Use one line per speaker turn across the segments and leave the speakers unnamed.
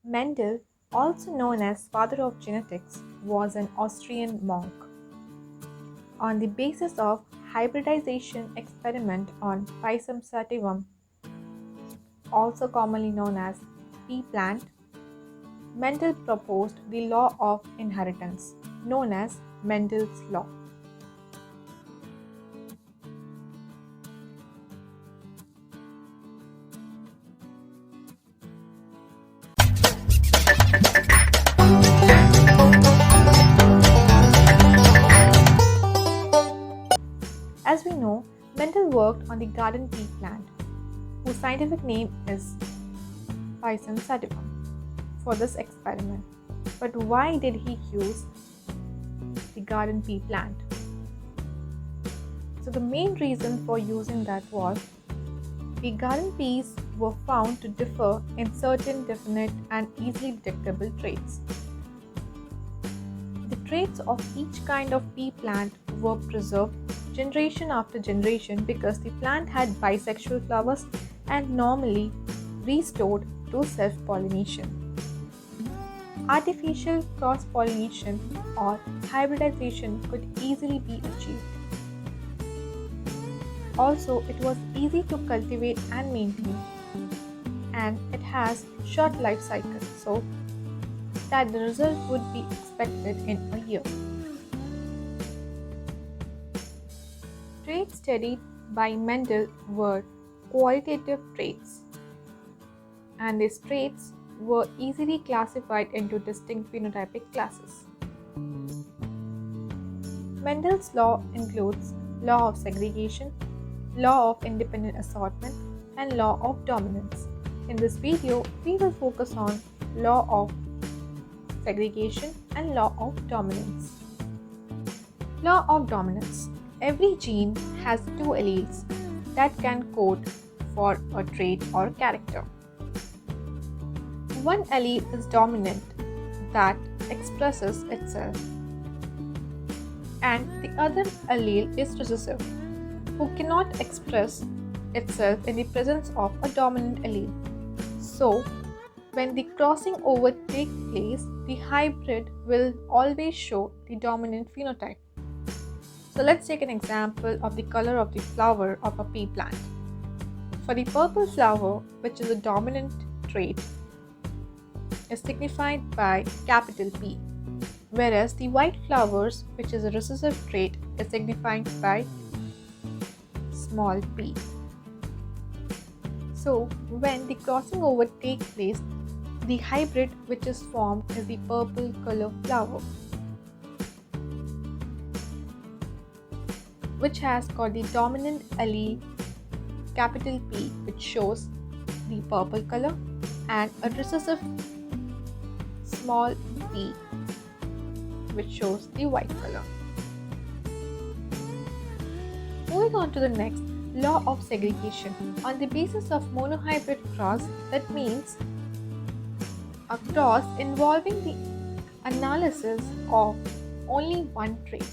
Mendel, also known as father of genetics, was an Austrian monk. On the basis of hybridization experiment on Pisum sativum, also commonly known as pea plant, Mendel proposed the law of inheritance, known as Mendel's law. As we know, Mendel worked on the garden pea plant, whose scientific name is Pisum sativum, for this experiment. But why did he use the garden pea plant? So the main reason for using that was the garden peas were found to differ in certain definite and easily detectable traits. The traits of each kind of pea plant were preserved generation after generation because the plant had bisexual flowers and normally restored to self-pollination. Artificial cross-pollination or hybridization could easily be achieved. Also, it was easy to cultivate and maintain, and it has short life cycle, so that the result would be expected in a year. Traits studied by Mendel were qualitative traits, and these traits were easily classified into distinct phenotypic classes. Mendel's law includes law of segregation, law of independent assortment, and law of dominance. In this video, we will focus on law of segregation and law of dominance. Law of dominance. Every gene has two alleles that can code for a trait or character. One allele is dominant that expresses itself, and the other allele is recessive who cannot express itself in the presence of a dominant allele. So, when the crossing over takes place, the hybrid will always show the dominant phenotype. So let's take an example of the color of the flower of a pea plant. For the purple flower, which is a dominant trait, is signified by capital P, whereas the white flowers, which is a recessive trait, is signified by small p. So when the crossing over takes place, the hybrid which is formed is the purple color flower, which has got the dominant allele capital P, which shows the purple color, and a recessive small p, which shows the white color. Moving on to the next, law of segregation. On the basis of monohybrid cross, that means a cross involving the analysis of only one trait.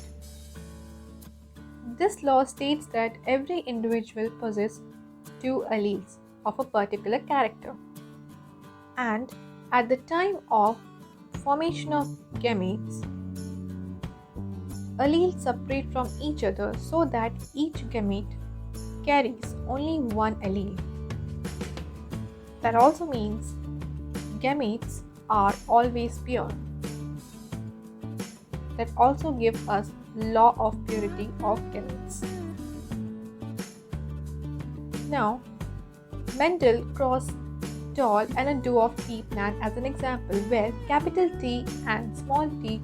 This law states that every individual possesses two alleles of a particular character, and at the time of formation of gametes, alleles separate from each other so that each gamete carries only one allele. That also means gametes are always pure. That also gives us law of purity of gametes. Now, Mendel crossed tall and a dwarf pea plant as an example where capital T and small t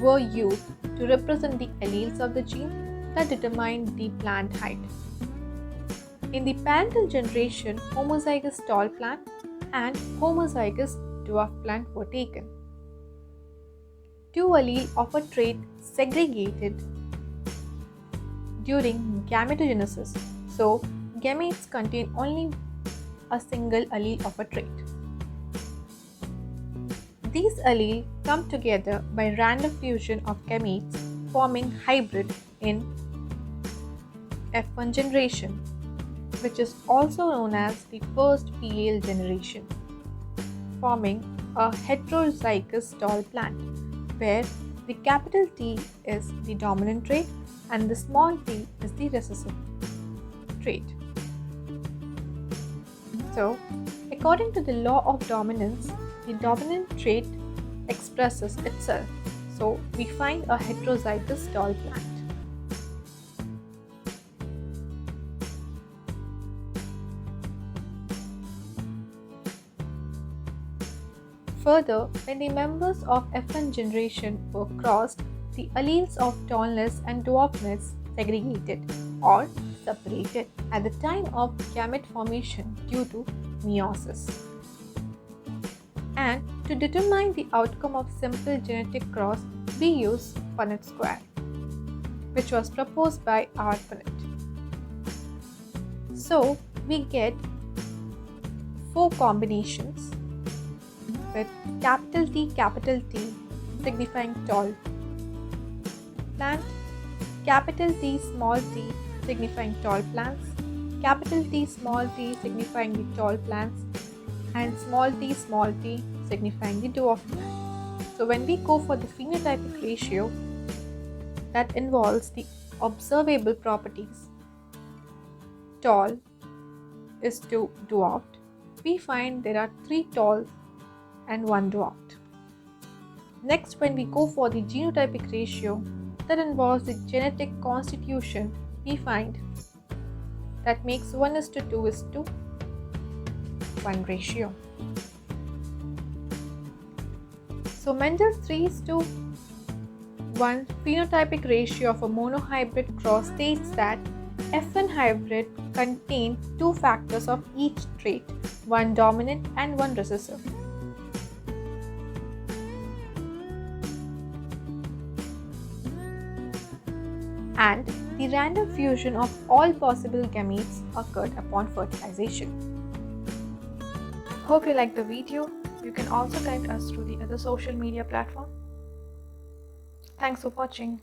were used to represent the alleles of the gene that determined the plant height. In the parental generation, homozygous tall plant and homozygous dwarf plant were taken. Two alleles of a trait segregated during gametogenesis, so gametes contain only a single allele of a trait. These alleles come together by random fusion of gametes, forming hybrid in F1 generation, which is also known as the first PAL generation. forming a heterozygous tall plant, where the capital T is the dominant trait and the small t is the recessive trait. So, according to the law of dominance, the dominant trait expresses itself. So, we find a heterozygous tall plant. Further, when the members of F1 generation were crossed, the alleles of tallness and dwarfness segregated or separated at the time of gamete formation due to meiosis. And to determine the outcome of simple genetic cross, we use Punnett square, which was proposed by R. Punnett. So, we get 4 combinations with capital T signifying tall plant, capital T small t signifying tall plants, capital T small t signifying the tall plants, and small t signifying the dwarf plant. So when we go for the phenotypic ratio that involves the observable properties, tall is to dwarfed, we find there are 3 talls and 1 dwarfed. Next, when we go for the genotypic ratio that involves the genetic constitution, we find that makes 1:2:1 ratio. So Mendel's 3:1 phenotypic ratio of a monohybrid cross states that F1 hybrid contain 2 factors of each trait, one dominant and one recessive. And the random fusion of all possible gametes occurred upon fertilization. Hope you liked the video. You can also connect us through the other social media platform. Thanks for watching.